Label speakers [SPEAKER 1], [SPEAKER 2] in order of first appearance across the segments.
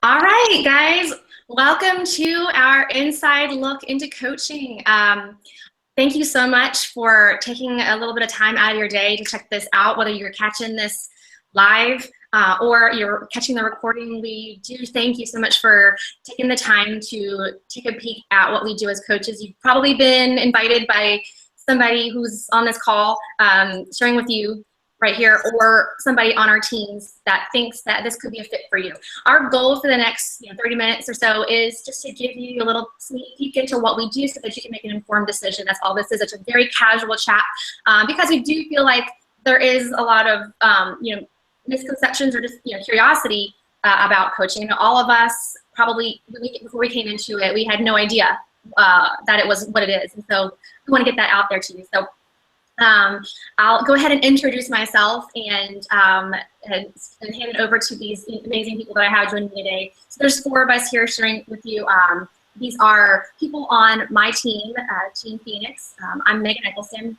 [SPEAKER 1] All right, guys, welcome to our inside look into coaching. Thank you so much for taking a little bit of time out of your day to check this out, whether you're catching this live or you're catching the recording. We do thank you so much for taking the time to take a peek at what we do as coaches. You've probably been invited by somebody who's on this call sharing with you right here, or somebody on our teams that thinks that this could be a fit for you. Our goal for the next 30 minutes or so is just to give you a little sneak peek into what we do so that you can make an informed decision. That's all this is. It's a very casual chat because we do feel like there is a lot of misconceptions or just curiosity about coaching. All of us probably, before we came into it, we had no idea that it was what it is. And so we want to get that out there to you. So I'll go ahead and introduce myself and hand it over to these amazing people that I have joining me today. So there's 4 of us here sharing with you. These are people on my team, Team Phoenix. I'm Meghan Eggleston.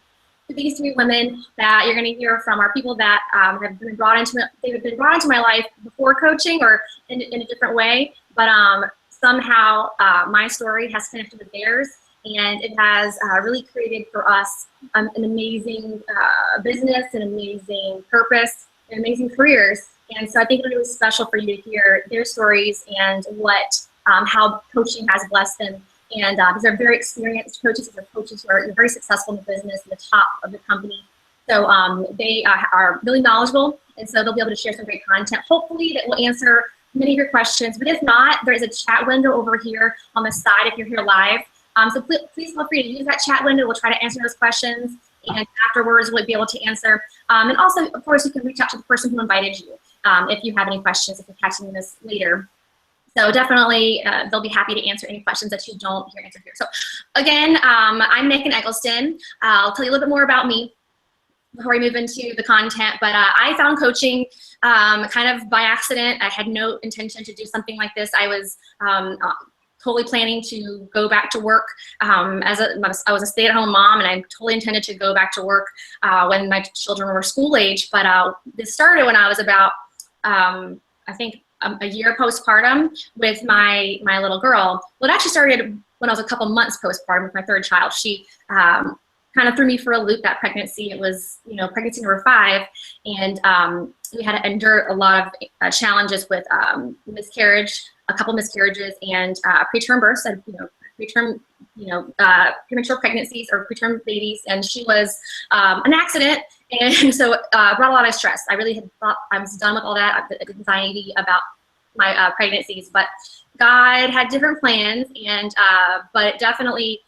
[SPEAKER 1] These 3 women that you're going to hear from are people that have been brought into my life before coaching or in a different way, but somehow my story has connected with theirs. And it has really created for us an amazing business, an amazing purpose, and amazing careers. And so I think it'll be really special for you to hear their stories and how coaching has blessed them. And these are very experienced coaches. These are coaches who are very successful in the business, in the top of the company. So they are really knowledgeable, and so they'll be able to share some great content, hopefully that will answer many of your questions. But if not, there is a chat window over here on the side if you're here live. So please feel free to use that chat window. We'll try to answer those questions, and afterwards we'll be able to answer. And also, of course, you can reach out to the person who invited you if you have any questions, if you're catching this later. So definitely, they'll be happy to answer any questions that you don't hear answered here. So again, I'm Meghan Eggleston. I'll tell you a little bit more about me before we move into the content, but I found coaching kind of by accident. I had no intention to do something like this. I was totally planning to go back to work. I was a stay-at-home mom, and I totally intended to go back to work when my children were school age. But this started when I was about, I think, a year postpartum with my little girl. Well, it actually started when I was a couple months postpartum with my 3rd child. She kind of threw me for a loop that pregnancy. It was, pregnancy number 5, and we had to endure a lot of challenges with miscarriage, a couple miscarriages, and preterm births, and premature pregnancies or preterm babies. And she was an accident, and so brought a lot of stress. I really had thought I was done with all that anxiety about my pregnancies, but God had different plans, and but it definitely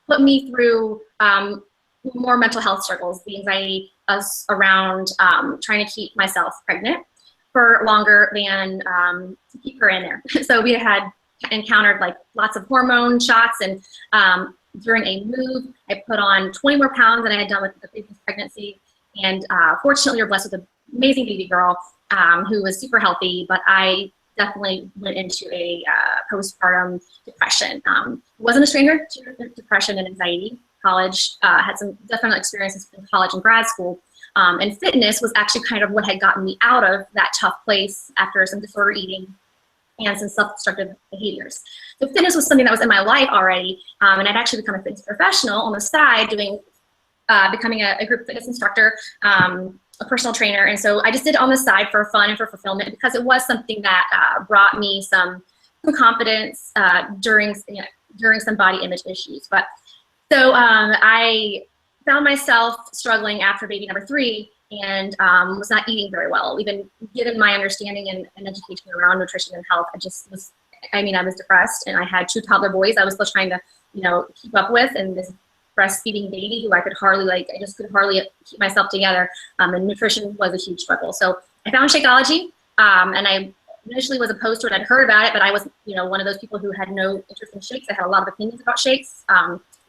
[SPEAKER 1] put me through more mental health struggles, the anxiety around trying to keep myself pregnant for longer than to keep her in there. So we had encountered like lots of hormone shots, and during a move, I put on 20 more pounds than I had done with the previous pregnancy. And fortunately, we were blessed with an amazing baby girl who was super healthy, but I definitely went into a postpartum depression. Wasn't a stranger to depression and anxiety. College, had some definite experiences in college and grad school. And fitness was actually kind of what had gotten me out of that tough place after some disordered eating and some self-destructive behaviors. So fitness was something that was in my life already, and I'd actually become a fitness professional on the side, becoming a group fitness instructor, a personal trainer. And so I just did it on the side for fun and for fulfillment because it was something that brought me some confidence during some body image issues. But so I found myself struggling after baby number 3 and was not eating very well. Even given my understanding and education around nutrition and health, I was depressed, and I had 2 toddler boys I was still trying to, keep up with, and this breastfeeding baby who I just could hardly keep myself together. And nutrition was a huge struggle. So I found Shakeology, and I initially was opposed to it. I'd heard about it, but I was, one of those people who had no interest in shakes. I had a lot of opinions about shakes.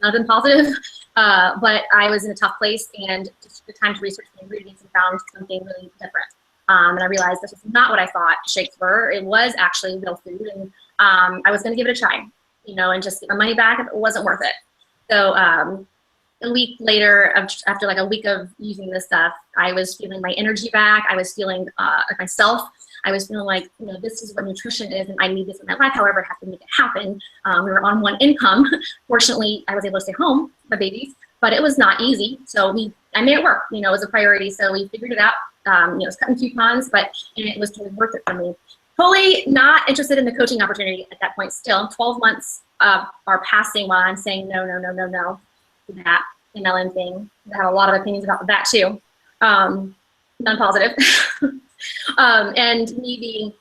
[SPEAKER 1] None of them positive, but I was in a tough place and just took the time to research the ingredients and found something really different. And I realized this was not what I thought shakes were. It was actually real food, and I was going to give it a try, and just get my money back if it wasn't worth it. So a week later, after like a week of using this stuff, I was feeling my energy back. I was feeling like myself. I was feeling like, you know, this is what nutrition is, and I need this in my life. However, I have to make it happen. We were on one income. Fortunately, I was able to stay home with my babies, but it was not easy. So I made it work. You know, it was a priority. So we figured it out. You know, it was cutting coupons, but it was totally worth it for me. Totally not interested in the coaching opportunity at that point. Still, 12 months are passing while I'm saying no to that MLM thing. I have a lot of opinions about that too. Non-positive. And me being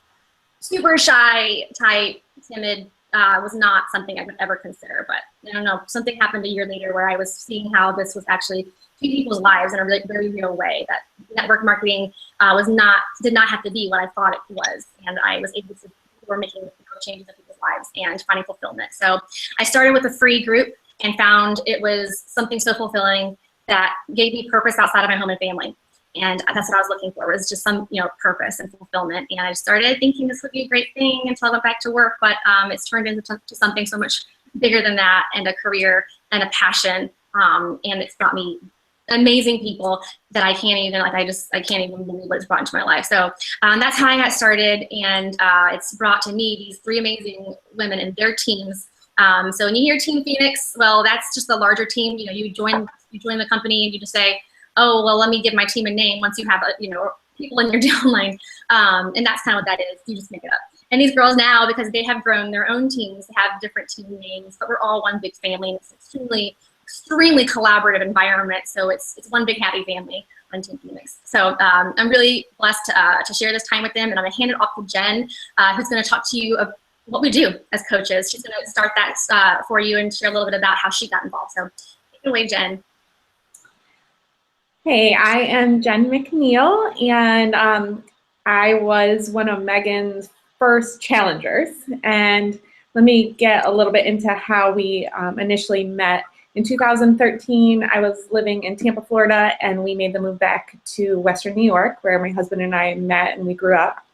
[SPEAKER 1] super shy, type, timid, was not something I would ever consider. But I don't know, something happened a year later where I was seeing how this was actually changing people's lives in a really, very real way. That network marketing did not have to be what I thought it was, and I was able to were making changes in people's lives and finding fulfillment. So I started with a free group and found it was something so fulfilling that gave me purpose outside of my home and family. And that's what I was looking for, was just some, you know, purpose and fulfillment. And I started thinking this would be a great thing until I went back to work, but it's turned into something so much bigger than that, and a career and a passion. And it's brought me amazing people that I can't even, like, I can't even believe what it's brought into my life. So that's how I got started. And it's brought to me these 3 amazing women and their teams. So when you hear Team Phoenix, well, that's just the larger team. You know, you join the company and you just say, oh, well, let me give my team a name once you have, you know, people in your downline. And that's kind of what that is. You just make it up. And these girls now, because they have grown their own teams, have different team names, but we're all one big family, and it's extremely collaborative environment. So it's one big happy family on Team Phoenix. So I'm really blessed to share this time with them, and I'm gonna hand it off to Jen, who's gonna talk to you of what we do as coaches. She's gonna start that for you and share a little bit about how she got involved. So take it away, Jen.
[SPEAKER 2] Hey, I am Jenn McNeil, and I was one of Meghan's first challengers. And let me get a little bit into how we initially met. In 2013, I was living in Tampa, Florida, and we made the move back to Western New York, where my husband and I met and we grew up.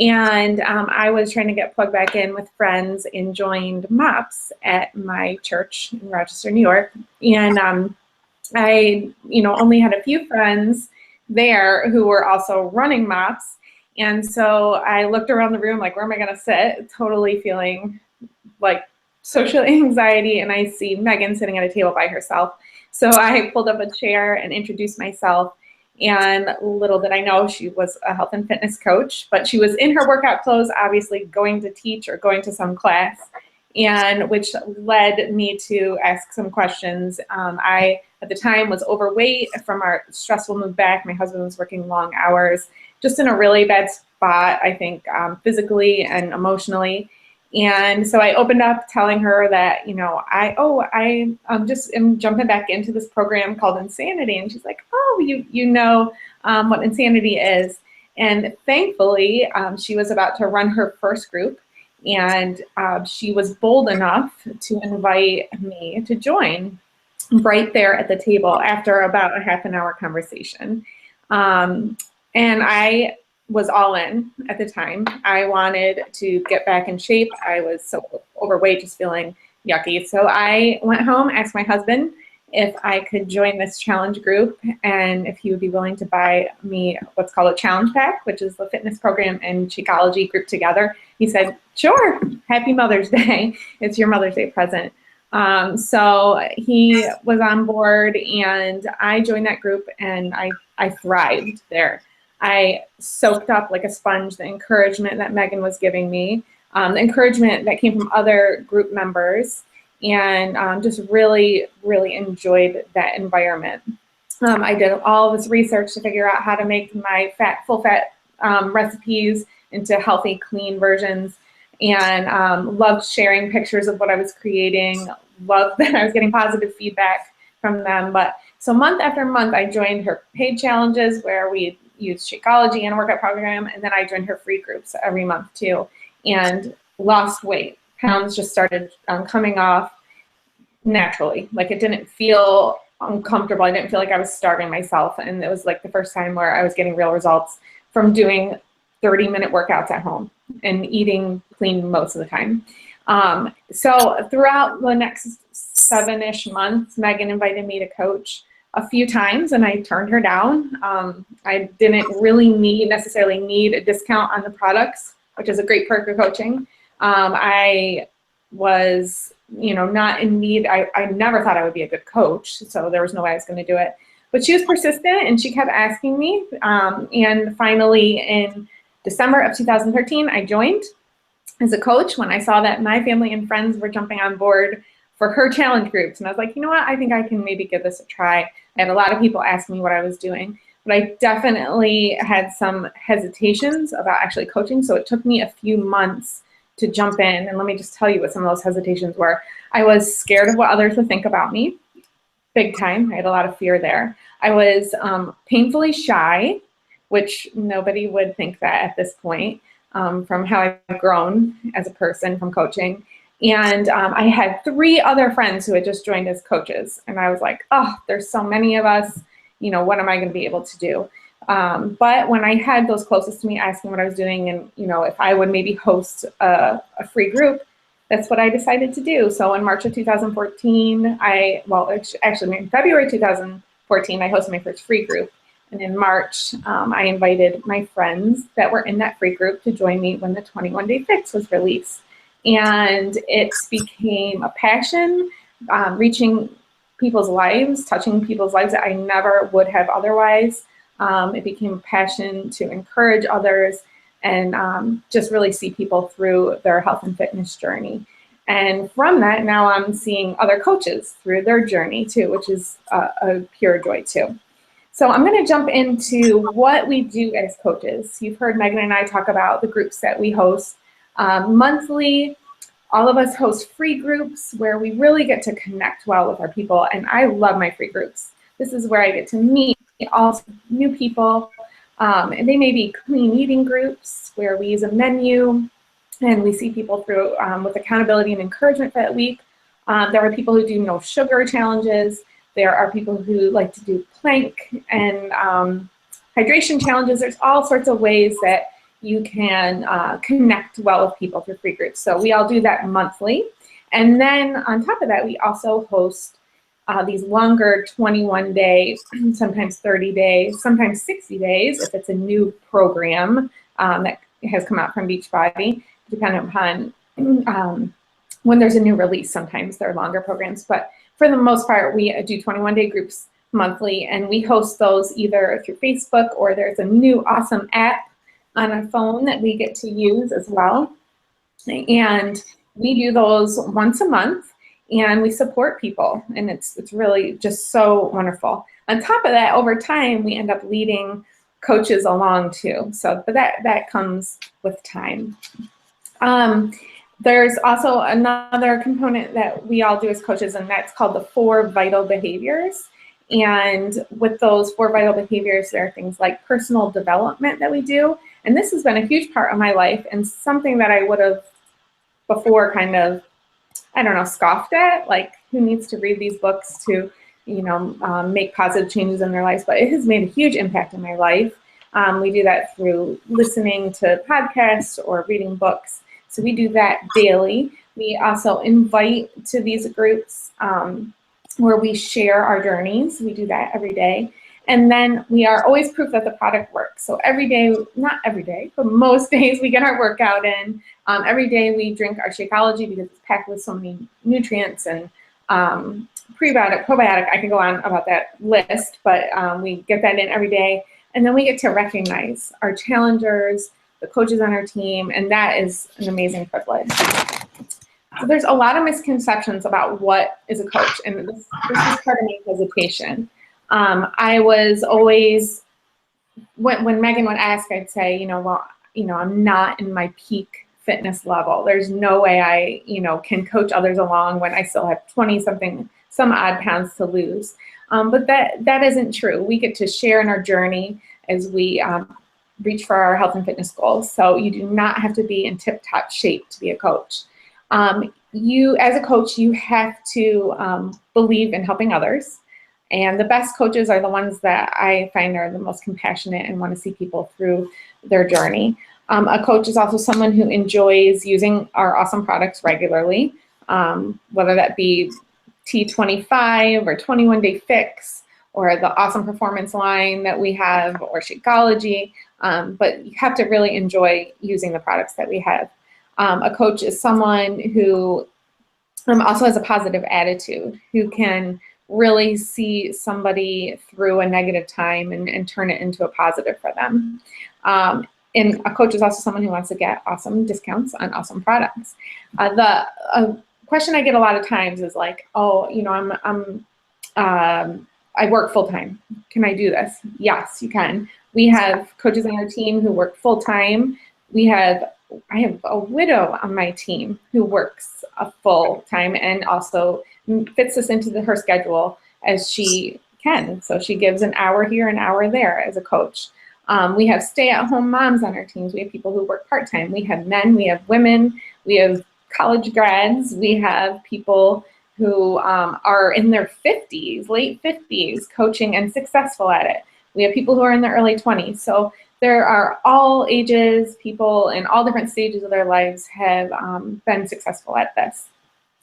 [SPEAKER 2] And I was trying to get plugged back in with friends and joined MOPS at my church in Rochester, New York. And I, you know, only had a few friends there who were also running MOPS. And so I looked around the room like, where am I going to sit? Totally feeling like social anxiety. And I see Meghan sitting at a table by herself. So I pulled up a chair and introduced myself. And little did I know she was a health and fitness coach, but she was in her workout clothes, obviously going to teach or going to some class, and which led me to ask some questions. I, at the time, was overweight from our stressful move back. My husband was working long hours, just in a really bad spot, I think, physically and emotionally. And so I opened up telling her that, you know, I just am jumping back into this program called Insanity. And she's like, oh, you know what Insanity is. And thankfully, she was about to run her first group. And she was bold enough to invite me to join right there at the table after about a half an hour conversation. And I was all in at the time. I wanted to get back in shape. I was so overweight, just feeling yucky. So I went home, asked my husband if I could join this challenge group and if he would be willing to buy me what's called a challenge pack, which is the fitness program and Shakeology grouped together. He said, sure, happy Mother's Day. It's your Mother's Day present. So he was on board and I joined that group and I thrived there. I soaked up like a sponge the encouragement that Meghan was giving me, the encouragement that came from other group members, and just really, really enjoyed that environment. I did all this research to figure out how to make my full fat recipes into healthy, clean versions, and loved sharing pictures of what I was creating, loved that I was getting positive feedback from them. But so month after month, I joined her paid challenges where we used Shakeology and a workout program, and then I joined her free groups every month too, and lost weight. Pounds just started coming off naturally. Like, it didn't feel uncomfortable. I didn't feel like I was starving myself, and it was like the first time where I was getting real results from doing 30-minute workouts at home and eating clean most of the time. So throughout the next 7-ish months, Meghan invited me to coach a few times, and I turned her down. I didn't really necessarily need a discount on the products, which is a great perk of coaching. I was, not in need. I never thought I would be a good coach, so there was no way I was going to do it. But she was persistent, and she kept asking me. And finally, in December of 2013, I joined as a coach when I saw that my family and friends were jumping on board for her challenge groups. And I was like, you know what, I think I can maybe give this a try. I had a lot of people ask me what I was doing, but I definitely had some hesitations about actually coaching. So it took me a few months to jump in. And let me just tell you what some of those hesitations were. I was scared of what others would think about me, big time. I had a lot of fear there. I was painfully shy, which nobody would think that at this point, from how I've grown as a person from coaching. And I had 3 other friends who had just joined as coaches. And I was like, oh, there's so many of us, what am I going to be able to do? But when I had those closest to me asking what I was doing and, if I would maybe host a free group, that's what I decided to do. So in March of 2014, actually in February 2014, I hosted my first free group. And in March, I invited my friends that were in that free group to join me when the 21-Day Fix was released. And it became a passion, reaching people's lives, touching people's lives that I never would have otherwise. It became a passion to encourage others and just really see people through their health and fitness journey. And from that, now I'm seeing other coaches through their journey too, which is a pure joy too. So I'm going to jump into what we do as coaches. You've heard Meghan and I talk about the groups that we host monthly. All of us host free groups where we really get to connect well with our people, and I love my free groups. This is where I get to meet all new people. And they may be clean eating groups where we use a menu and we see people through with accountability and encouragement for that week. There are people who do no sugar challenges. There are people who like to do plank and hydration challenges. There's all sorts of ways that you can connect well with people through free groups. So we all do that monthly. And then on top of that, we also host these longer 21-day, sometimes 30 days, sometimes 60 days, if it's a new program that has come out from Beachbody, depending upon when there's a new release. Sometimes they're longer programs, but for the most part, we do 21-day groups monthly, and we host those either through Facebook or there's a new awesome app on a phone that we get to use as well. And we do those once a month, and we support people, and it's really just so wonderful. On top of that, over time, we end up leading coaches along too. So but that comes with time. There's also another component that we all do as coaches, and that's called the 4 vital behaviors. And with those 4 vital behaviors, there are things like personal development that we do. And this has been a huge part of my life and something that I would have before kind of, scoffed at, like who needs to read these books to, make positive changes in their lives. But it has made a huge impact in my life. We do that through listening to podcasts or reading books. So we do that daily. We also invite to these groups where we share our journeys. We do that every day. And then we are always proof that the product works. So every day, not every day, but most days we get our workout in. Every day we drink our Shakeology because it's packed with so many nutrients and prebiotic, probiotic. I can go on about that list, but we get that in every day. And then we get to recognize our challengers, the coaches on our team, and that is an amazing privilege. So there's a lot of misconceptions about what is a coach, and this is part of my hesitation. I was always, when Meghan would ask, I'd say, I'm not in my peak fitness level. There's no way I, can coach others along when I still have 20-something, some odd pounds to lose. But that isn't true. We get to share in our journey as we reach for our health and fitness goals. So you do not have to be in tip-top shape to be a coach. You, as a coach, you have to believe in helping others. And the best coaches are the ones that I find are the most compassionate and want to see people through their journey. A coach is also someone who enjoys using our awesome products regularly, whether that be T25 or 21-day fix, or the awesome performance line that we have, or Shakeology, but you have to really enjoy using the products that we have. A coach is someone who also has a positive attitude, who can really see somebody through a negative time and turn it into a positive for them. And a coach is also someone who wants to get awesome discounts on awesome products. The question I get a lot of times is like, oh, you know, I work full time. Can I do this? Yes, you can. We have coaches on our team who work full time. I have a widow on my team who works a full time and also fits this into her schedule as she can. So she gives an hour here, an hour there as a coach. We have stay-at-home moms on our teams. We have people who work part-time. We have men, we have women, we have college grads, we have people who are in their 50s, late 50s, coaching and successful at it. We have people who are in their early 20s. So there are all ages, people in all different stages of their lives have been successful at this.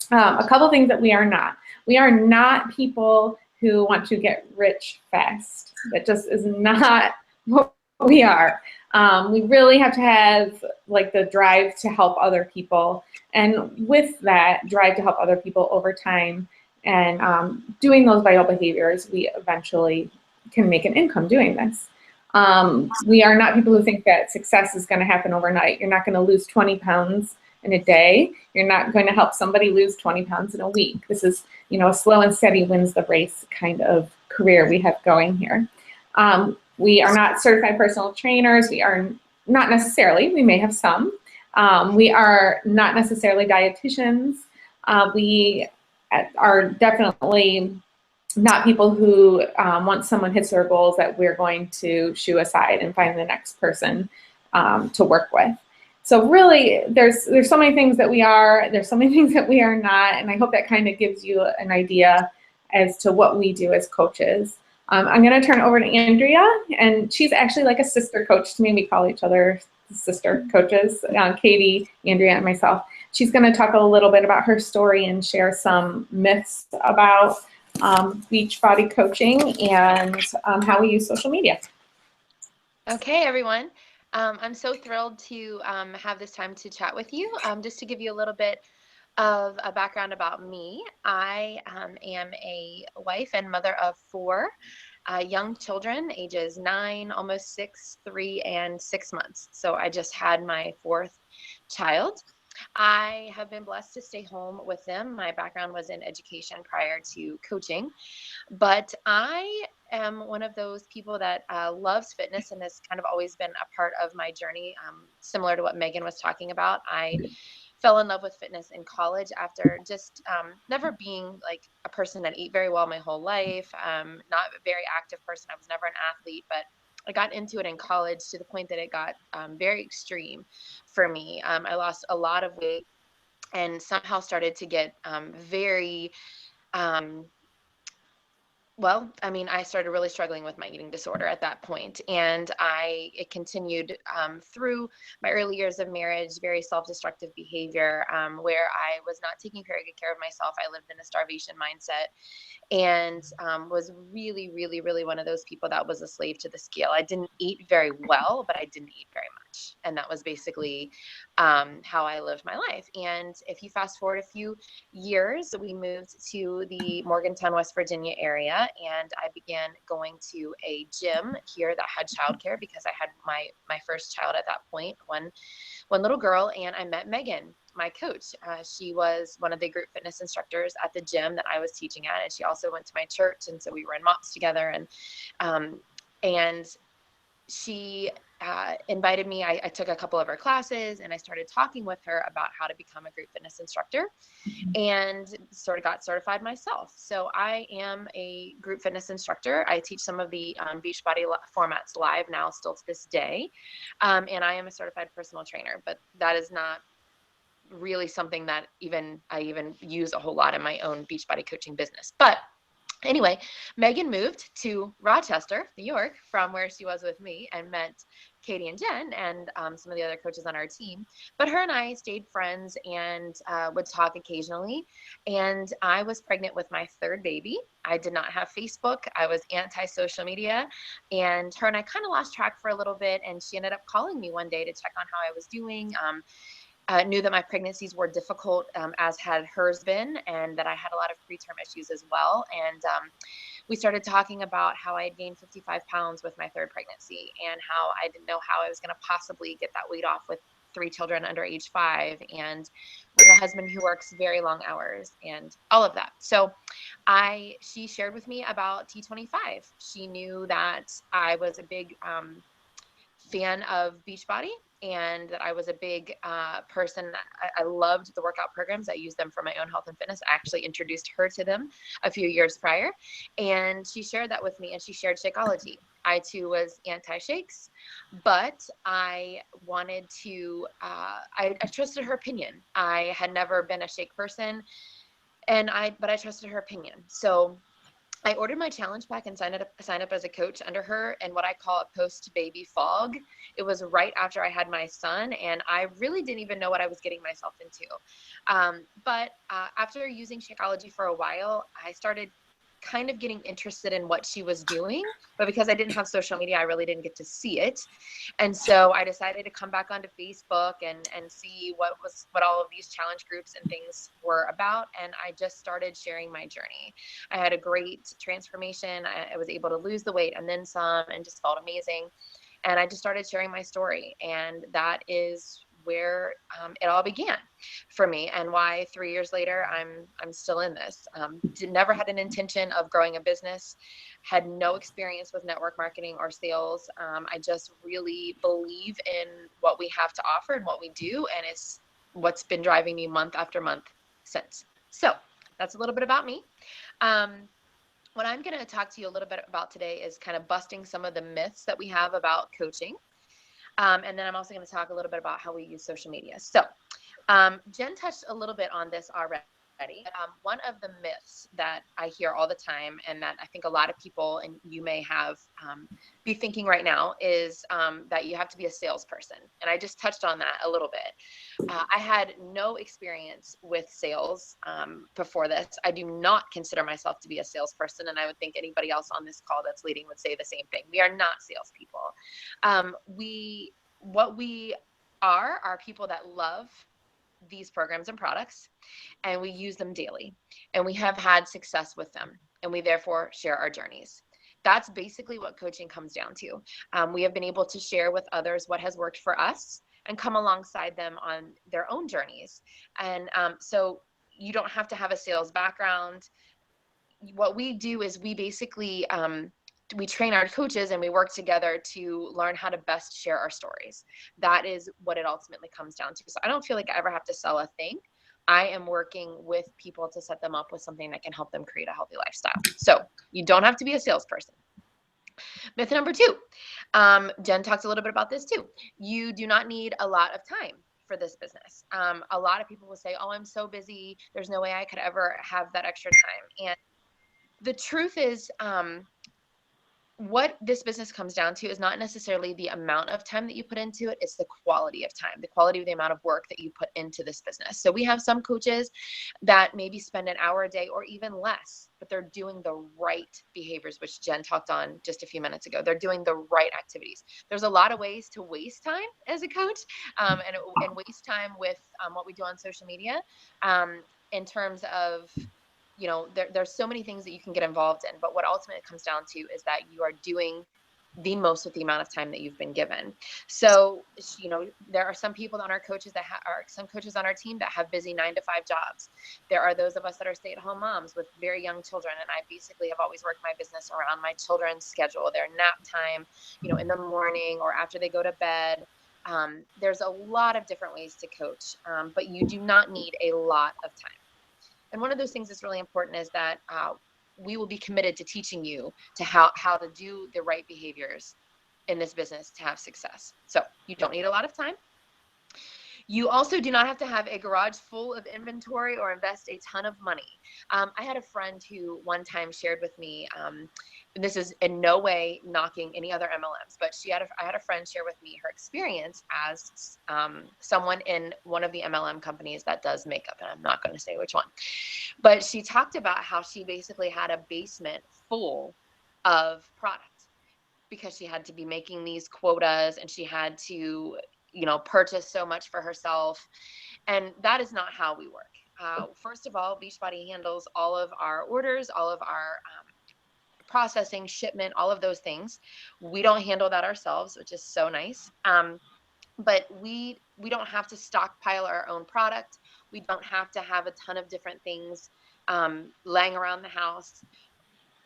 [SPEAKER 2] A couple things that we are not. We are not people who want to get rich fast. That just is not what we are. We really have to have like the drive to help other people, and with that drive to help other people over time and doing those vital behaviors, we eventually can make an income doing this. We are not people who think that success is going to happen overnight. You're not going to lose 20 pounds in a day. You're not going to help somebody lose 20 pounds in a week. This is, you know, a slow and steady wins the race kind of career we have going here. We are not certified personal trainers. We are not necessarily, we may have some. We are not necessarily dietitians. We are definitely not people who once someone hits their goals that we're going to shoo aside and find the next person to work with. So really, there's so many things that we are, there's so many things that we are not, and I hope that kind of gives you an idea as to what we do as coaches. I'm going to turn it over to Andrea, and she's actually like a sister coach to me. We call each other sister coaches, Katie, Andrea, and myself. She's going to talk a little bit about her story and share some myths about Beachbody coaching and how we use social media.
[SPEAKER 3] Okay, everyone. I'm so thrilled to have this time to chat with you. Just to give you a little bit of a background about me, I am a wife and mother of 4 young children, ages 9, almost 6, 3, and 6 months. So I just had my 4th child. I have been blessed to stay home with them. My background was in education prior to coaching, but I am one of those people that loves fitness and has kind of always been a part of my journey, similar to what Meghan was talking about. I fell in love with fitness in college after just never being like a person that ate very well my whole life, not a very active person. I was never an athlete, but I got into it in college to the point that it got very extreme for me. I lost a lot of weight and somehow started to get very well, I mean, I started really struggling with my eating disorder at that point, and it continued through my early years of marriage, very self-destructive behavior, where I was not taking very good care of myself. I lived in a starvation mindset and was really, really, really one of those people that was a slave to the scale. I didn't eat very well, but I didn't eat very much, and that was basically how I lived my life. And if you fast forward a few years, we moved to the Morgantown, West Virginia area, and I began going to a gym here that had childcare because I had my first child at that point, one little girl, and I met Meghan, my coach. She was one of the group fitness instructors at the gym that I was teaching at, and she also went to my church, and so we were in MOPS together, and she invited me. I took a couple of her classes, and I started talking with her about how to become a group fitness instructor and sort of got certified myself. So I am a group fitness instructor. I teach some of the Beachbody formats live now, still to this day, and I am a certified personal trainer, but that is not really something that I even use a whole lot in my own Beachbody coaching business. But anyway, Meghan moved to Rochester, New York, from where she was with me, and met Katie and Jen and some of the other coaches on our team. But her and I stayed friends and would talk occasionally. And I was pregnant with my third baby. I did not have Facebook. I was anti-social media. And her and I kind of lost track for a little bit. And she ended up calling me one day to check on how I was doing. Knew that my pregnancies were difficult, as had hers been, and that I had a lot of preterm issues as well. And we started talking about how I had gained 55 pounds with my third pregnancy and how I didn't know how I was going to possibly get that weight off with 3 children under age 5 and with a husband who works very long hours and all of that. So she shared with me about T25. She knew that I was a big fan of Beachbody and that I was a big person. I loved the workout programs. I used them for my own health and fitness. I actually introduced her to them a few years prior. And she shared that with me, and she shared Shakeology. I too was anti-shakes, but I wanted to, I trusted her opinion. I had never been a shake person, but I trusted her opinion. So I ordered my challenge pack and signed up as a coach under her in what I call a post-baby fog. It was right after I had my son, and I really didn't even know what I was getting myself into. But after using Shakeology for a while, I started kind of getting interested in what she was doing, but because I didn't have social media, I really didn't get to see it. And so I decided to come back onto Facebook and see what all of these challenge groups and things were about. And I just started sharing my journey. I had a great transformation. I was able to lose the weight and then some, and just felt amazing. And I just started sharing my story. And that is where it all began for me, and why 3 years later I'm still in this. Never had an intention of growing a business, had no experience with network marketing or sales. I just really believe in what we have to offer and what we do, and it's what's been driving me month after month since. So that's a little bit about me. What I'm going to talk to you a little bit about today is kind of busting some of the myths that we have about coaching. And then I'm also going to talk a little bit about how we use social media. So Jen touched a little bit on this already. One of the myths that I hear all the time, and that I think a lot of people, and you may have be thinking right now, is that you have to be a salesperson. And I just touched on that a little bit. I had no experience with sales before this. I do not consider myself to be a salesperson, and I would think anybody else on this call that's leading would say the same thing. We are not salespeople. What we are people that love these programs and products, and we use them daily, and we have had success with them, and we therefore share our journeys. That's basically what coaching comes down to. We have been able to share with others what has worked for us and come alongside them on their own journeys. And so you don't have to have a sales background. What we do is we basically we train our coaches and we work together to learn how to best share our stories. That is what it ultimately comes down to. So I don't feel like I ever have to sell a thing. I am working with people to set them up with something that can help them create a healthy lifestyle. So you don't have to be a salesperson. Myth number 2, Jen talks a little bit about this too. You do not need a lot of time for this business. A lot of people will say, oh, I'm so busy, there's no way I could ever have that extra time. And the truth is, what this business comes down to is not necessarily the amount of time that you put into it, it's the quality of time, the quality of the amount of work that you put into this business. So we have some coaches that maybe spend an hour a day or even less, but they're doing the right behaviors, which Jen talked on just a few minutes ago. They're doing the right activities. There's a lot of ways to waste time as a coach, and waste time with what we do on social media, in terms of, there's so many things that you can get involved in, but what ultimately comes down to is that you are doing the most with the amount of time that you've been given. So, there are some people on our coaches that are some coaches on our team that have busy 9 to 5 jobs. There are those of us that are stay-at-home moms with very young children. And I basically have always worked my business around my children's schedule, their nap time, in the morning or after they go to bed. There's a lot of different ways to coach, but you do not need a lot of time. And one of those things that's really important is that we will be committed to teaching you to how to do the right behaviors in this business to have success. So you don't need a lot of time. You also do not have to have a garage full of inventory or invest a ton of money. I had a friend who one time shared with me, and this is in no way knocking any other MLMs, but I had a friend share with me her experience as someone in one of the MLM companies that does makeup, and I'm not going to say which one. But she talked about how she basically had a basement full of product because she had to be making these quotas and she had to, purchase so much for herself. And that is not how we work. First of all, Beachbody handles all of our orders, all of our processing, shipment, all of those things. We don't handle that ourselves, which is so nice. But we don't have to stockpile our own product. We don't have to have a ton of different things laying around the house.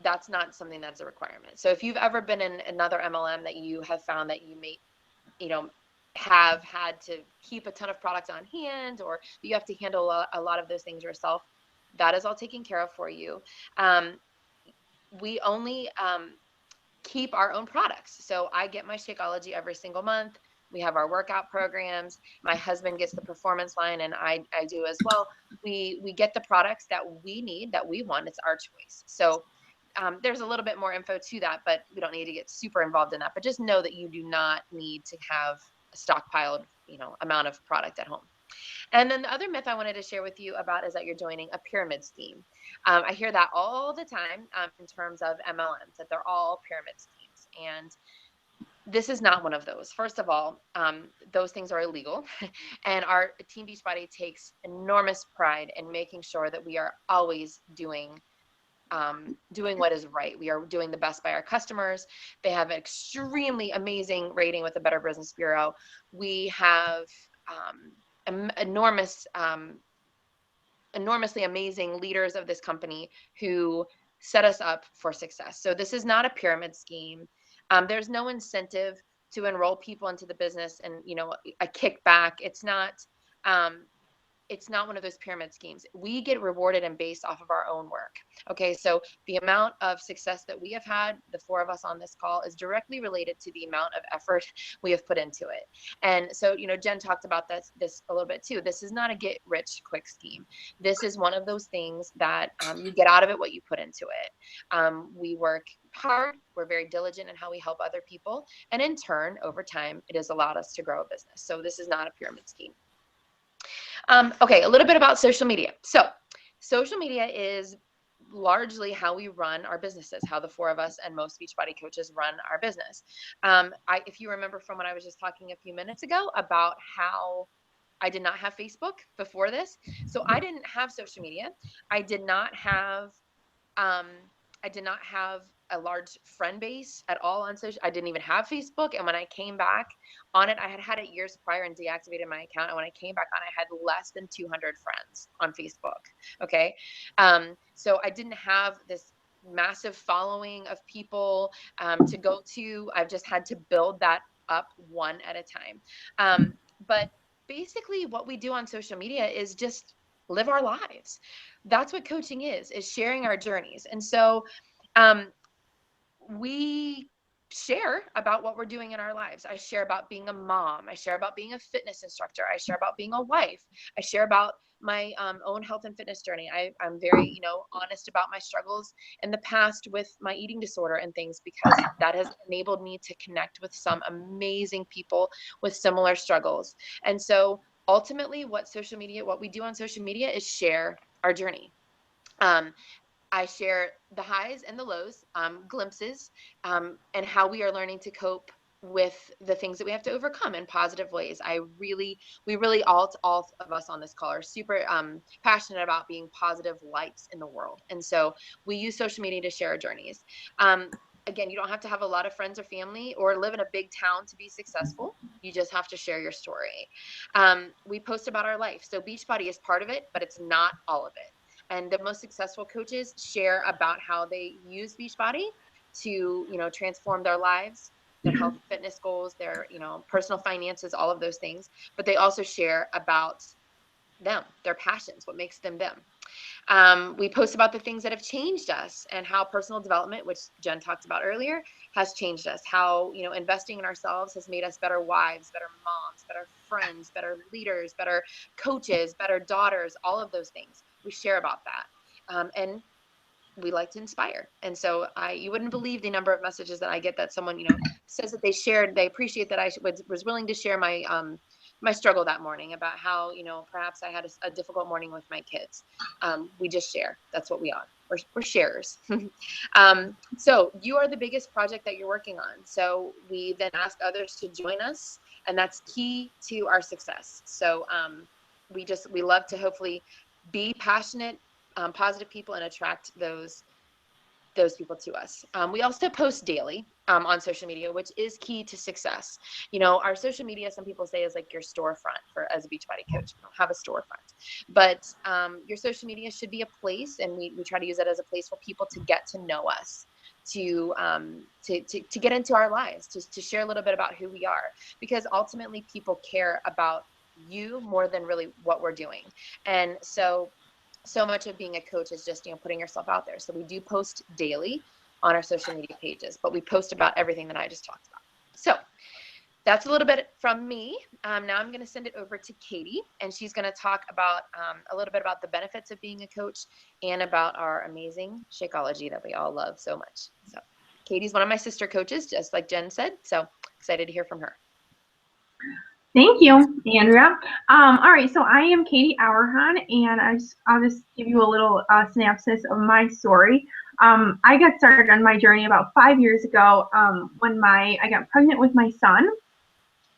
[SPEAKER 3] That's not something that's a requirement. So if you've ever been in another MLM that you have found that you may, have had to keep a ton of products on hand, or you have to handle a lot of those things yourself, that is all taken care of for you. We only keep our own products. So I get my Shakeology every single month. We have our workout programs. My husband gets the performance line, and I do as well. We get the products that we need, that we want. It's our choice. So there's a little bit more info to that, but we don't need to get super involved in that. But just know that you do not need to have a stockpiled, amount of product at home. And then the other myth I wanted to share with you about is that you're joining a pyramid scheme. I hear that all the time in terms of MLMs, that they're all pyramid schemes. And this is not one of those. First of all, those things are illegal. And our Team Beachbody takes enormous pride in making sure that we are always doing what is right. We are doing the best by our customers. They have an extremely amazing rating with the Better Business Bureau. We have enormously amazing leaders of this company who set us up for success. So this is not a pyramid scheme. There's no incentive to enroll people into the business and, a kickback. It's not one of those pyramid schemes. We get rewarded and based off of our own work. Okay, so the amount of success that we have had, the four of us on this call, is directly related to the amount of effort we have put into it. And so, Jenn talked about this a little bit too. This is not a get rich quick scheme. This is one of those things that you get out of it what you put into it. We work hard. We're very diligent in how we help other people. And in turn, over time, it has allowed us to grow a business. So this is not a pyramid scheme. Okay, a little bit about social media. So social media is largely how we run our businesses, how the four of us and most Beachbody coaches run our business. If you remember from when I was just talking a few minutes ago about how I did not have Facebook before this. So I didn't have social media. I did not have a large friend base at all on social. I didn't even have Facebook. And when I came back on it, I had it years prior and deactivated my account. And when I came back on, I had less than 200 friends on Facebook. Okay. So I didn't have this massive following of people to go to. I've just had to build that up one at a time. But basically what we do on social media is just live our lives. That's what coaching is sharing our journeys. And so we share about what we're doing in our lives. I share about being a mom. I share about being a fitness instructor. I share about being a wife. I share about my own health and fitness journey. I'm very, honest about my struggles in the past with my eating disorder and things, because that has enabled me to connect with some amazing people with similar struggles. And so ultimately what we do on social media is share our journey. I share the highs and the lows, glimpses, and how we are learning to cope with the things that we have to overcome in positive ways. We really all of us on this call are super passionate about being positive lights in the world. And so we use social media to share our journeys. Again, you don't have to have a lot of friends or family or live in a big town to be successful. You just have to share your story. We post about our life. So Beachbody is part of it, but it's not all of it. And the most successful coaches share about how they use Beachbody to, transform their lives, their health and fitness goals, their, personal finances, all of those things. But they also share about them, their passions, what makes them them. We post about the things that have changed us and how personal development, which Jen talked about earlier, has changed us. How, you know, investing in ourselves has made us better wives, better moms, better friends, better leaders, better coaches, better daughters, all of those things. We share about that. And we like to inspire. And so you wouldn't believe the number of messages that I get that someone, you know, says that they appreciate that I was willing to share my, my struggle that morning about how, you know, perhaps I had a difficult morning with my kids. We just share. That's what we are. We're sharers. So you are the biggest project that you're working on. So we then ask others to join us, and that's key to our success. So we love to hopefully be passionate, positive people and attract those people to us. We also post daily on social media, which is key to success. You know, our social media, some people say, is like your storefront as a Beachbody coach. We don't have a storefront, but your social media should be a place, and we try to use it as a place for people to get to know us, to get into our lives, to share a little bit about who we are, because ultimately people care about you more than really what we're doing. And so much of being a coach is just, you know, putting yourself out there. So we do post daily on our social media pages, but we post about everything that I just talked about. So that's a little bit from me. Now I'm going to send it over to Katie, and she's going to talk about a little bit about the benefits of being a coach and about our amazing Shakeology that we all love so much. So Katie's one of my sister coaches, just like Jen said. So excited to hear from her.
[SPEAKER 4] Thank you, Andrea. All right, so I am Katie Auerhahn, and I'll just give you a little synopsis of my story. I got started on my journey about 5 years ago when I got pregnant with my son.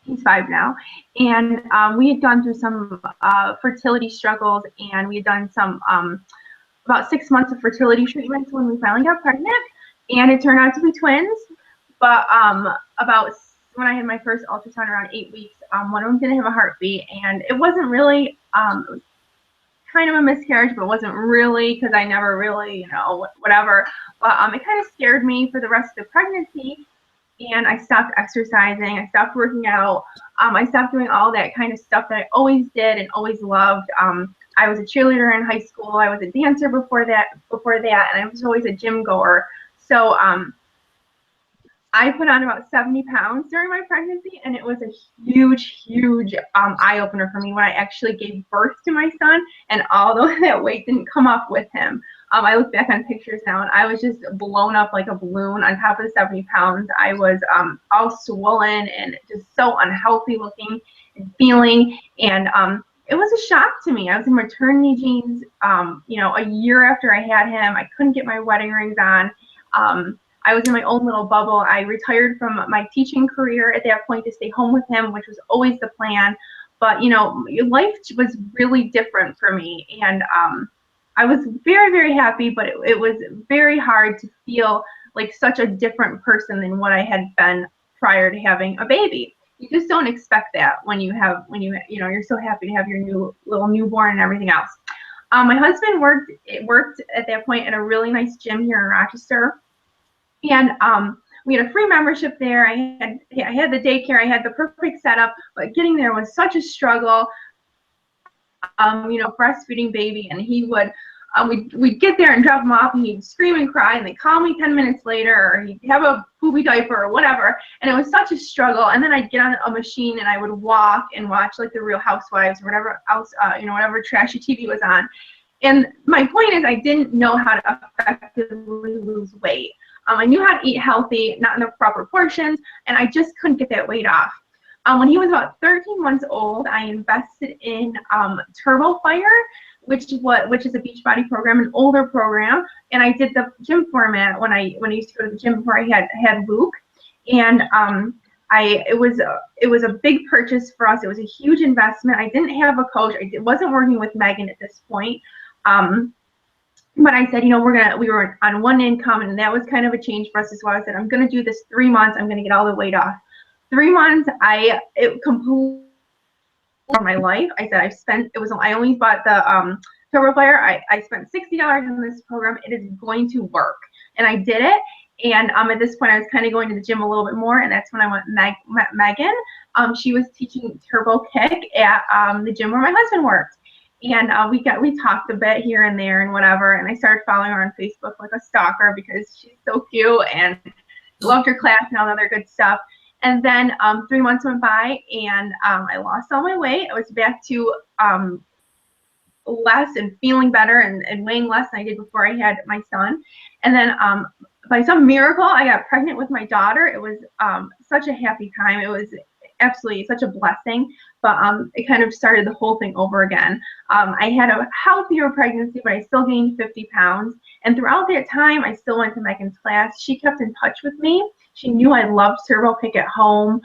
[SPEAKER 4] He's 5 now, and we had gone through some fertility struggles, and we had done some about 6 months of fertility treatments when we finally got pregnant, and it turned out to be twins. But when I had my first ultrasound around 8 weeks, one of them didn't have a heartbeat, and it wasn't really, it was kind of a miscarriage, but it wasn't really, because I never really, you know, whatever. But it kind of scared me for the rest of the pregnancy, and I stopped exercising, I stopped working out, I stopped doing all that kind of stuff that I always did and always loved. I was a cheerleader in high school, I was a dancer before that, and I was always a gym goer. So I put on about 70 pounds during my pregnancy, and it was a huge, huge eye-opener for me when I actually gave birth to my son, and although that weight didn't come up with him. I look back on pictures now, and I was just blown up like a balloon on top of the 70 pounds. I was all swollen and just so unhealthy looking and feeling, and it was a shock to me. I was in maternity jeans, you know, a year after I had him. I couldn't get my wedding rings on. I was in my own little bubble. I retired from my teaching career at that point to stay home with him, which was always the plan. But, you know, life was really different for me. And I was very, very happy, but it was very hard to feel like such a different person than what I had been prior to having a baby. You just don't expect that when you know, you're so happy to have your little newborn and everything else. My husband worked at that point at a really nice gym here in Rochester. And we had a free membership there. I had the daycare. I had the perfect setup, but getting there was such a struggle. You know, breastfeeding baby, and he would, we'd get there and drop him off, and he'd scream and cry, and they'd call me 10 minutes later, or he'd have a poopy diaper or whatever, and it was such a struggle. And then I'd get on a machine, and I would walk and watch like the Real Housewives or whatever else, you know, whatever trashy TV was on. And my point is, I didn't know how to effectively lose weight. I knew how to eat healthy, not in the proper portions, and I just couldn't get that weight off. When he was about 13 months old, I invested in Turbo Fire, which is a Beachbody program, an older program, and I did the gym format when I used to go to the gym before I had Luke, and it was a big purchase for us. It was a huge investment. I didn't have a coach. I wasn't working with Meghan at this point. But I said, you know, we were on one income, and that was kind of a change for us as well. I said, I'm going to do this 3 months. I'm going to get all the weight off. 3 months, it completely my life. I said, I only bought the Turbo Fire. I spent $60 in this program. It is going to work. And I did it. And at this point, I was kind of going to the gym a little bit more, and that's when I met Meghan. She was teaching Turbo Kick at the gym where my husband worked. And we talked a bit here and there and whatever. And I started following her on Facebook like a stalker because she's so cute and loved her class and all the other good stuff. And then 3 months went by and I lost all my weight. I was back to less and feeling better and weighing less than I did before I had my son. And then by some miracle, I got pregnant with my daughter. It was such a happy time. It was absolutely such a blessing, but it kind of started the whole thing over again. I had a healthier pregnancy, but I still gained 50 pounds. And throughout that time, I still went to Meghan's class. She kept in touch with me. She knew I loved Turbo Pick at home.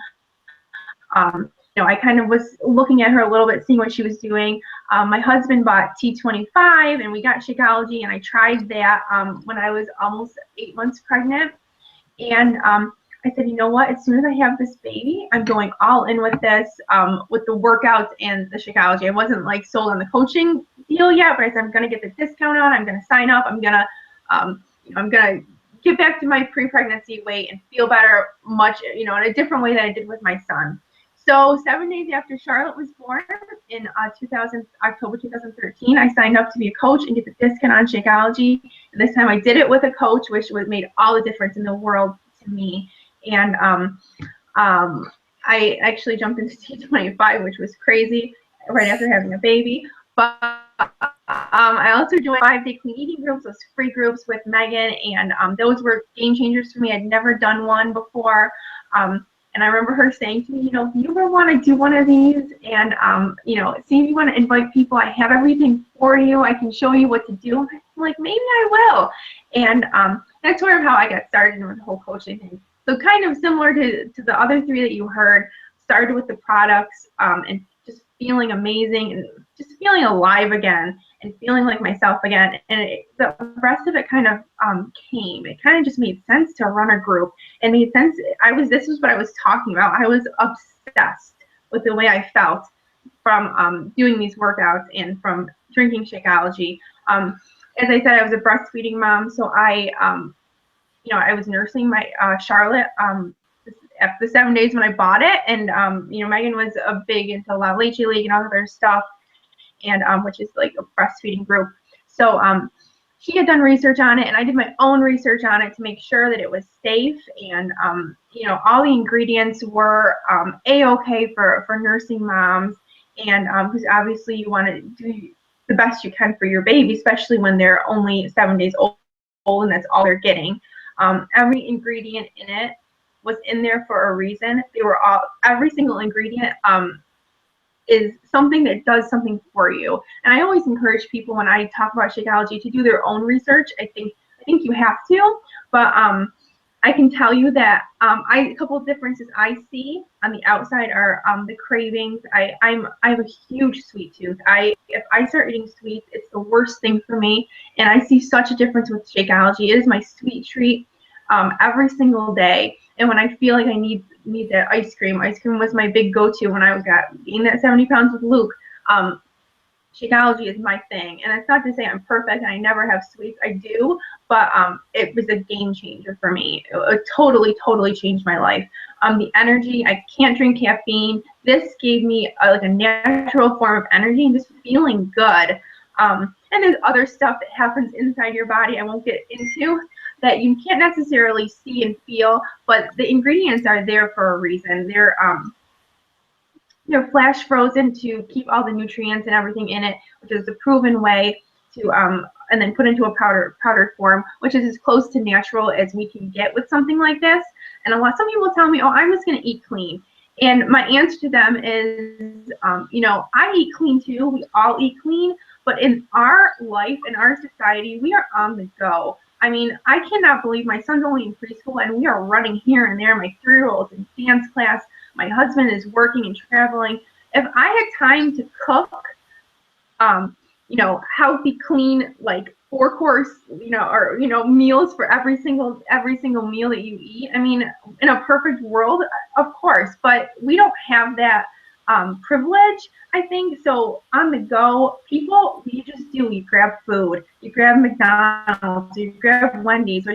[SPEAKER 4] I kind of was looking at her a little bit, seeing what she was doing. My husband bought T25 and we got Shakeology, and I tried that when I was almost 8 months pregnant. And I said, you know what, as soon as I have this baby, I'm going all in with this, with the workouts and the Shakeology. I wasn't like sold on the coaching deal yet, but I said, I'm going to get the discount on, I'm going to sign up, I'm going to get back to my pre-pregnancy weight and feel better much, in a different way than I did with my son. So 7 days after Charlotte was born in October 2013, I signed up to be a coach and get the discount on Shakeology. And this time I did it with a coach, which made all the difference in the world to me. And I actually jumped into T25, which was crazy, right after having a baby. But I also joined 5-day clean eating groups, those free groups with Meghan, and those were game changers for me. I'd never done one before. And I remember her saying to me, if you ever want to do one of these and, see if you want to invite people, I have everything for you. I can show you what to do. And I'm like, maybe I will. And that's sort of how I got started with the whole coaching thing. So kind of similar to the other three that you heard, started with the products and just feeling amazing and just feeling alive again and feeling like myself again. And the rest of it kind of came. It kind of just made sense to run a group. It made sense. This was what I was talking about. I was obsessed with the way I felt from doing these workouts and from drinking Shakeology. As I said, I was a breastfeeding mom, so I was nursing my Charlotte after the 7 days when I bought it, and Meghan was big into La Leche League and all other stuff, and which is like a breastfeeding group. So she had done research on it, and I did my own research on it to make sure that it was safe, and all the ingredients were a-okay for nursing moms, and because obviously you want to do the best you can for your baby, especially when they're only 7 days old and that's all they're getting. Every ingredient in it was in there for a reason. Every single ingredient is something that does something for you. And I always encourage people when I talk about Shakeology to do their own research. I think you have to, but I can tell you that a couple of differences I see on the outside are the cravings. I have a huge sweet tooth. If I start eating sweets, it's the worst thing for me. And I see such a difference with Shakeology. It is my sweet treat every single day. And when I feel like I need that ice cream was my big go-to when I gained that 70 pounds with Luke. Shakeology is my thing. And it's not to say I'm perfect and I never have sweets. I do, but it was a game changer for me. It totally, totally changed my life. The energy, I can't drink caffeine. This gave me like a natural form of energy and just feeling good. And there's other stuff that happens inside your body I won't get into that you can't necessarily see and feel, but the ingredients are there for a reason. They're flash frozen to keep all the nutrients and everything in it, which is the proven way to and then put into a powdered form, which is as close to natural as we can get with something like this. And some people tell me, oh, I'm just going to eat clean. And my answer to them is, I eat clean too. We all eat clean. But in our life, in our society, we are on the go. I mean, I cannot believe my son's only in preschool and we are running here and there. My 3-year-old's in dance class. My husband is working and traveling. If I had time to cook, healthy, clean, like 4-course, meals for every single meal that you eat. I mean, in a perfect world, of course, but we don't have that privilege, I think. So on the go, people, you just do. You grab food. You grab McDonald's. You grab Wendy's. Or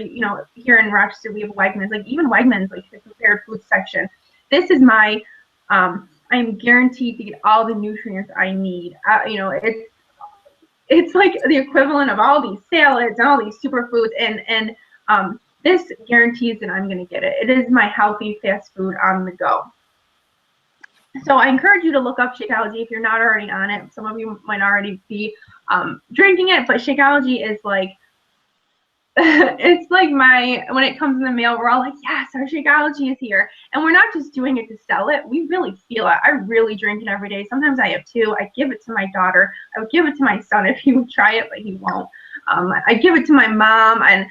[SPEAKER 4] here in Rochester we have Wegmans. Like even Wegmans, like the prepared food section. This is my. I'm guaranteed to get all the nutrients I need. It's it's like the equivalent of all these salads and all these superfoods, and this guarantees that I'm going to get it. It is my healthy fast food on the go. So I encourage you to look up Shakeology if you're not already on it. Some of you might already be drinking it, but Shakeology is like, it's like when it comes in the mail, we're all like, yes, our Shakeology is here. And we're not just doing it to sell it. We really feel it. I really drink it every day. Sometimes I have two. I give it to my daughter. I would give it to my son if he would try it, but he won't. I give it to my mom and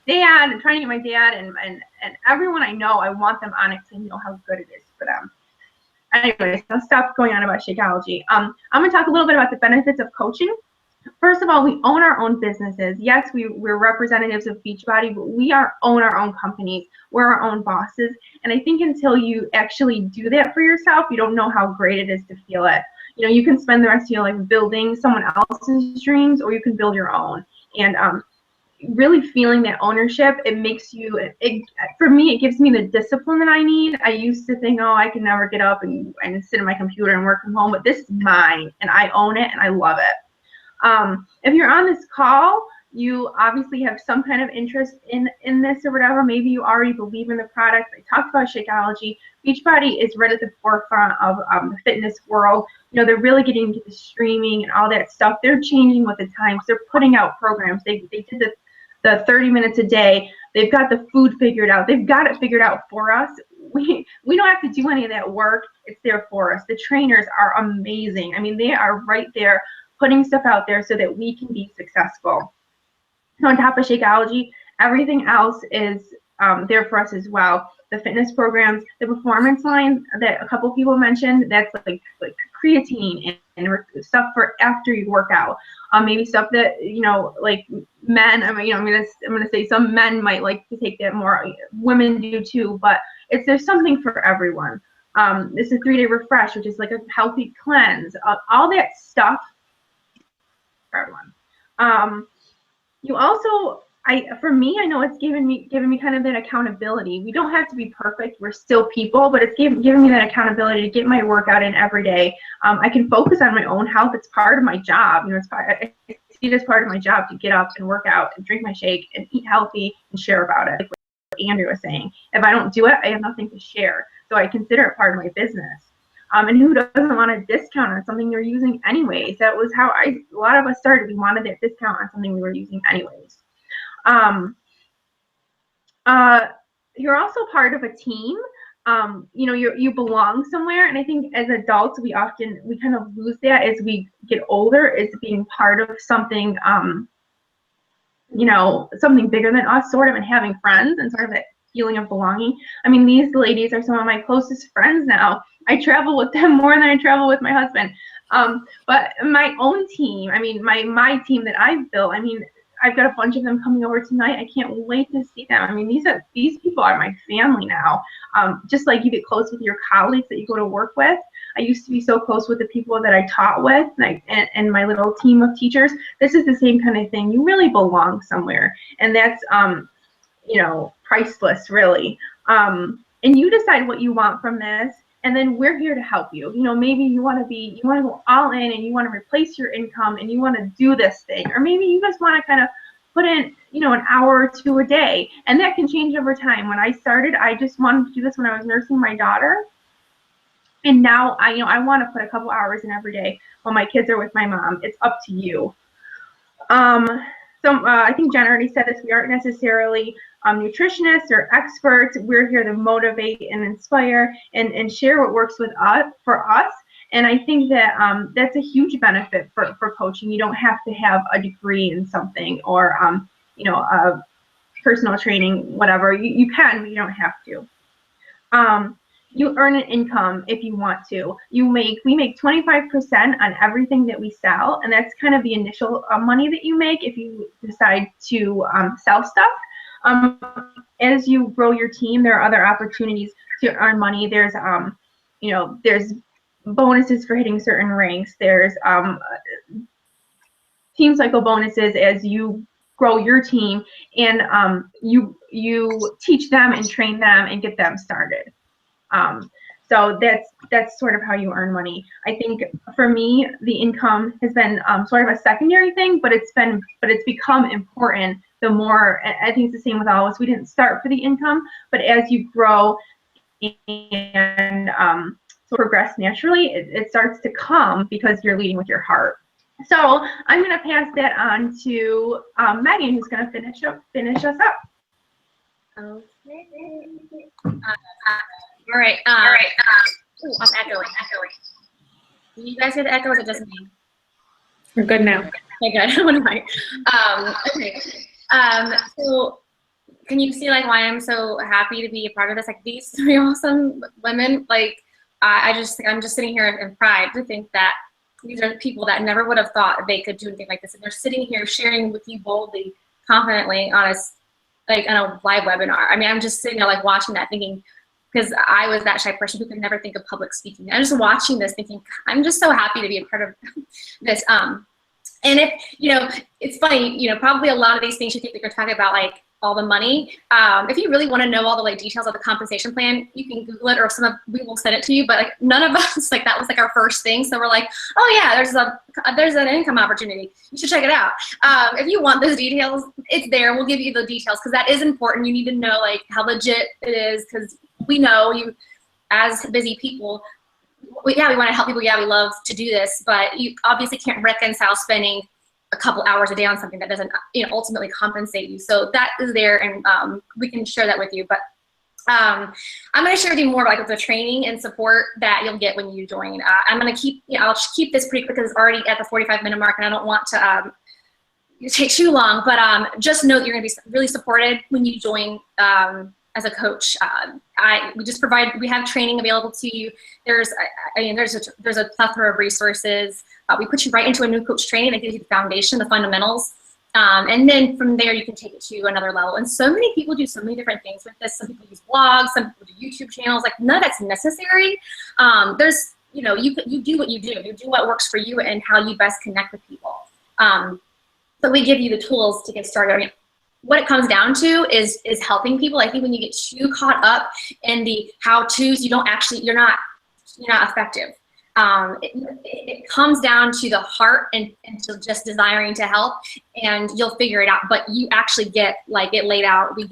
[SPEAKER 4] dad, and trying to get my dad and everyone I know. I want them on it because I know how good it is for them. Anyways, I'll stop going on about Shakeology. I'm going to talk a little bit about the benefits of coaching. First of all, we own our own businesses. Yes, we're representatives of Beachbody, but we own our own companies. We're our own bosses. And I think until you actually do that for yourself, you don't know how great it is to feel it. You know, you can spend the rest of your life building someone else's dreams, or you can build your own. And really feeling that ownership, it makes you, for me, it gives me the discipline that I need. I used to think, oh, I can never get up and sit at my computer and work from home, but this is mine, and I own it, and I love it. If you're on this call, you obviously have some kind of interest in this or whatever. Maybe you already believe in the product. I talked about Shakeology. Beachbody is right at the forefront of the fitness world. You know, they're really getting into the streaming and all that stuff. They're changing with the times. They're putting out programs. They did the 30 minutes a day. They've got the food figured out. They've got it figured out for us. We don't have to do any of that work. It's there for us. The trainers are amazing. I mean, they are right there putting stuff out there so that we can be successful. So on top of Shakeology, everything else is there for us as well. The fitness programs, the performance line that a couple people mentioned, that's like creatine and stuff for after you work out. Maybe stuff that, you know, like men, I mean, you know, I'm gonna say some men might like to take that more. Women do too, but there's something for everyone. It's a 3-day refresh, which is like a healthy cleanse. All that stuff for everyone. You also, for me, I know it's given me kind of that accountability. We don't have to be perfect. We're still people, but it's given me that accountability to get my workout in every day. I can focus on my own health. It's part of my job. You know, I see it as part of my job to get up and work out and drink my shake and eat healthy and share about it. Like what Andrea was saying. If I don't do it, I have nothing to share. So I consider it part of my business. And who doesn't want a discount on something they're using anyways? That was how a lot of us started. We wanted that discount on something we were using anyways. You're also part of a team. You know, you belong somewhere, and I think as adults we kind of lose that as we get older, is being part of something, you know, something bigger than us, sort of, and having friends and sort of that feeling of belonging. I mean, these ladies are some of my closest friends now. I travel with them more than I travel with my husband. But my own team, I mean, my team that I've built, I mean, I've got a bunch of them coming over tonight. I can't wait to see them. I mean, these people are my family now. Just like you get close with your colleagues that you go to work with. I used to be so close with the people that I taught with, and my little team of teachers. This is the same kind of thing. You really belong somewhere, and that's you know, priceless, really. And you decide what you want from this, and then we're here to help you. You know, maybe you want to go all in and you want to replace your income and you want to do this thing, or maybe you just want to kind of put in, you know, an hour or two a day, and that can change over time. When I started, I just wanted to do this when I was nursing my daughter, and now I want to put a couple hours in every day while my kids are with my mom. It's up to you. I think Jenn already said this. We aren't necessarily nutritionists or experts. We're here to motivate and inspire and share what works for us. And I think that that's a huge benefit for coaching. You don't have to have a degree in something or you know, personal training, whatever. You can, but you don't have to. You earn an income if you want to. We make 25% on everything that we sell, and that's kind of the initial money that you make if you decide to sell stuff. As you grow your team, there are other opportunities to earn money. There's you know, there's bonuses for hitting certain ranks. There's team cycle bonuses as you grow your team, and you teach them and train them and get them started. So that's sort of how you earn money. I think for me, the income has been sort of a secondary thing, but it's become important the more. I think it's the same with all of us. We didn't start for the income, but as you grow and progress naturally, it starts to come because you're leading with your heart. So I'm going to pass that on to Megan, who's going to finish us up.
[SPEAKER 1] Okay. All right. Ooh, I'm echoing. Do you guys hear the echo? Or is it just me?
[SPEAKER 2] We're good now.
[SPEAKER 1] Okay, good. What am I? Okay. So can you see like why I'm so happy to be a part of this? Like these three awesome women. Like I'm just sitting here in pride to think that these are people that never would have thought they could do anything like this, and they're sitting here sharing with you boldly, confidently on a live webinar. I mean, I'm just sitting there like watching that, thinking, because I was that shy person who could never think of public speaking. I'm just watching this, thinking, I'm just so happy to be a part of this. And if it's funny, probably a lot of these things you think that you're talking about, like all the money. If you really want to know all the like details of the compensation plan, you can Google it, or we will send it to you. But like none of us, like that was like our first thing. So we're like, oh yeah, there's an income opportunity. You should check it out. If you want those details, it's there. We'll give you the details because that is important. You need to know like how legit it is, because we know you, as busy people, we want to help people. Yeah, we love to do this, but you obviously can't reconcile spending a couple hours a day on something that doesn't ultimately compensate you. So that is there, and we can share that with you. But I'm going to share with you more about the training and support that you'll get when you join. I'm going to keep I'll keep this pretty quick because it's already at the 45-minute mark, and I don't want to take too long. But just know that you're going to be really supported when you join as a coach. We have training available to you. There's a plethora of resources. We put you right into a new coach training that gives you the foundation, the fundamentals. And then from there, you can take it to another level. And so many people do so many different things with this. Some people use blogs, some people do YouTube channels. Like none of that's necessary. You do what you do. You do what works for you and how you best connect with people. But we give you the tools to get started. I mean, what it comes down to is helping people. I think when you get too caught up in the how-tos, you're not effective. It comes down to the heart and to just desiring to help, and you'll figure it out. But you actually get it laid out. We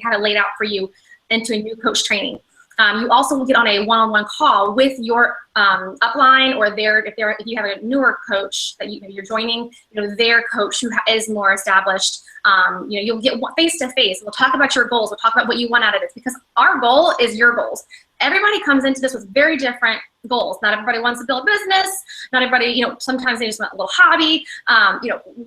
[SPEAKER 1] have it laid out for you into a new coach training. You also will get on a one-on-one call with your upline, or if you have a newer coach that you're joining, their coach who is more established. You'll get face-to-face. We'll talk about your goals. We'll talk about what you want out of this, because our goal is your goals. Everybody comes into this with very different goals. Not everybody wants to build a business. Not everybody, sometimes they just want a little hobby.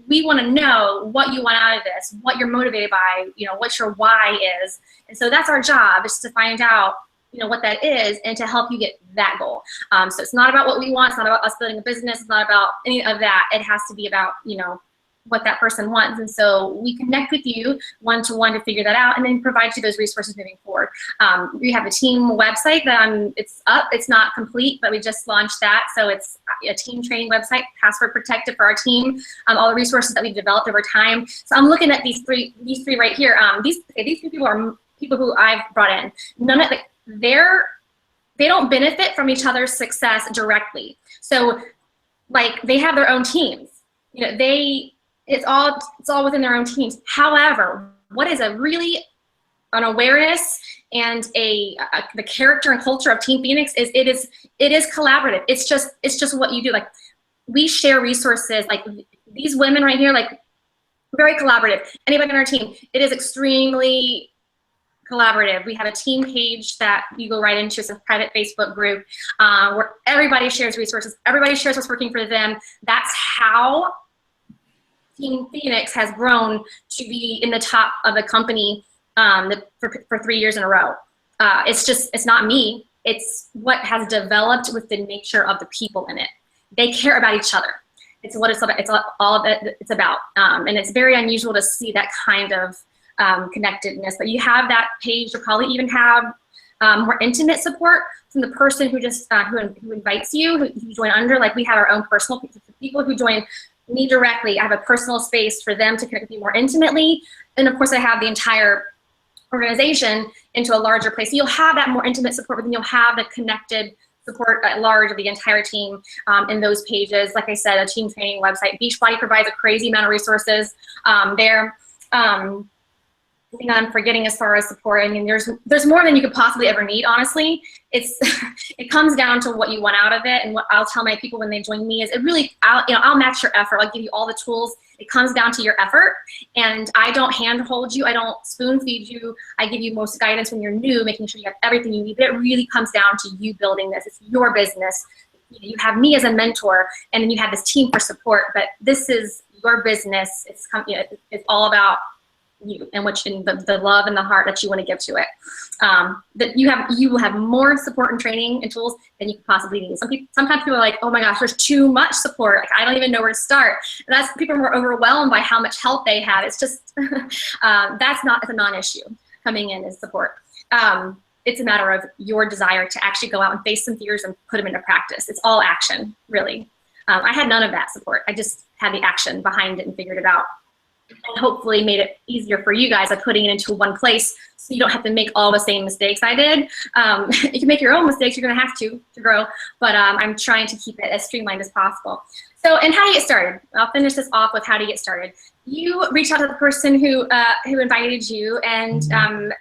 [SPEAKER 1] We want to know what you want out of this, what you're motivated by, what your why is. And so that's our job, is to find out what that is and to help you get that goal. So it's not about what we want. It's not about us building a business. It's not about any of that. It has to be about, what that person wants. And so we connect with you one-to-one to figure that out, and then provide you those resources moving forward. We have a team website that it's up. It's not complete, but we just launched that. So it's a team training website, password protected for our team. All the resources that we've developed over time. So I'm looking at these three right here. These three people are people who I've brought in. None of they don't benefit from each other's success directly. So they have their own teams. It's all within their own teams. However, what is an awareness and the character and culture of Team Phoenix is it is collaborative. It's just what you do. We share resources. These women right here, very collaborative. Anybody on our team, it is extremely collaborative. We have a team page that you go right into. It's a private Facebook group where everybody shares resources. Everybody shares what's working for them. That's how Team Phoenix has grown to be in the top of the company for 3 years in a row. It's not me. It's what has developed with the nature of the people in it. They care about each other. It's what it's about. It's all that it's about. And it's very unusual to see that kind of connectedness. But you have that page. You'll probably even have more intimate support from the person who just who invites you, who join under. We have our own personal people who join me directly. I have a personal space for them to connect with me more intimately. And of course, I have the entire organization into a larger place. You'll have that more intimate support, but then you'll have the connected support at large of the entire team in those pages. Like I said, a team training website. Beachbody provides a crazy amount of resources there. I think I'm forgetting as far as support. I mean, there's more than you could possibly ever need, honestly. It comes down to what you want out of it, and what I'll tell my people when they join me is I'll match your effort. I'll give you all the tools. It comes down to your effort, and I don't handhold you. I don't spoon feed you. I give you most guidance when you're new, making sure you have everything you need. But it really comes down to you building this. It's your business. You have me as a mentor, and then you have this team for support. But this is your business. It's all about you and the love and the heart that you want to give to it. That you will have more support and training and tools than you could possibly need. Sometimes people are like, oh my gosh, there's too much support. Like, I don't even know where to start. And people are more overwhelmed by how much help they have. It's just it's a non-issue. Coming in is support. It's a matter of your desire to actually go out and face some fears and put them into practice. It's all action, really. I had none of that support. I just had the action behind it and figured it out. And hopefully made it easier for you guys by putting it into one place so you don't have to make all the same mistakes I did. You can make your own mistakes, you're gonna have to grow, but I'm trying to keep it as streamlined as possible. So, and how do you get started? I'll finish this off with how to get started. You reach out to the person who invited you and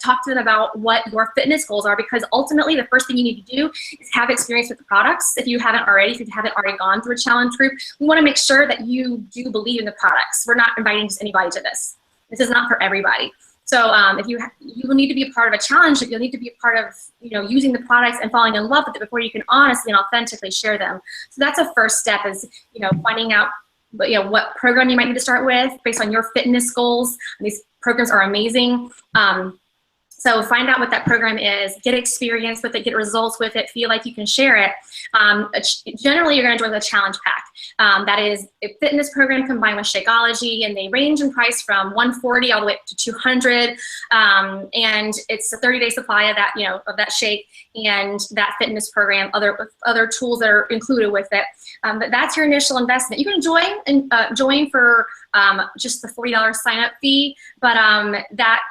[SPEAKER 1] talk to them about what your fitness goals are, because ultimately the first thing you need to do is have experience with the products. If you haven't already gone through a challenge group, we want to make sure that you do believe in the products. We're not inviting just anybody to this. This is not for everybody. So if you will need to be a part of a challenge, you'll need to be a part of using the products and falling in love with it before you can honestly and authentically share them. So that's a first step, is finding out what program you might need to start with based on your fitness goals. These programs are amazing. So find out what that program is, get experience with it, get results with it, feel like you can share it. Generally, you're going to join the challenge pack. That is a fitness program combined with Shakeology, and they range in price from $140 all the way up to $200. And it's a 30-day supply of that, of that shake and that fitness program, other tools that are included with it. But that's your initial investment. You can join for just the $40 sign-up fee, but that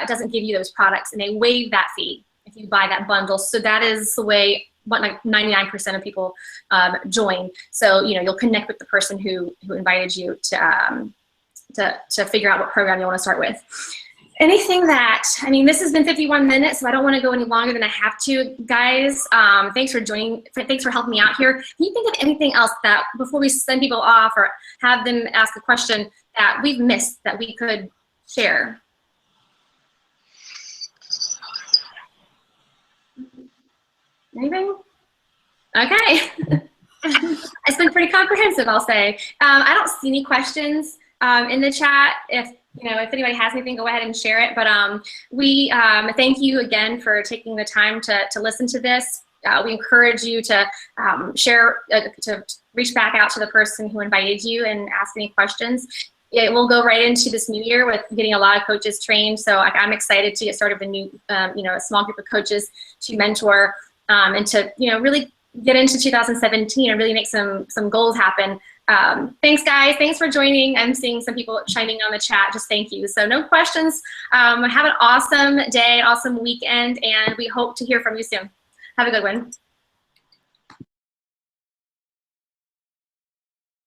[SPEAKER 1] doesn't give you those products, and they waive that fee if you buy that bundle. So that is the way like 99% of people join. So you'll connect with the person who invited you to figure out what program you want to start with. Anything that, this has been 51 minutes, so I don't want to go any longer than I have to, guys. Thanks for joining. Thanks for helping me out here. Can you think of anything else that, before we send people off or have them ask a question, that we've missed that we could share? Anything? Okay. It's been pretty comprehensive, I'll say. I don't see any questions in the chat. If anybody has anything, go ahead and share it. But we thank you again for taking the time to listen to this. We encourage you to to reach back out to the person who invited you and ask any questions. We'll go right into this new year with getting a lot of coaches trained. So I'm excited to get started with a new, a small group of coaches to mentor and to, really get into 2017 and really make some goals happen. Thanks, guys. Thanks for joining. I'm seeing some people chiming on the chat. Just thank you. So no questions. Have an awesome day, awesome weekend, and we hope to hear from you soon. Have a good one.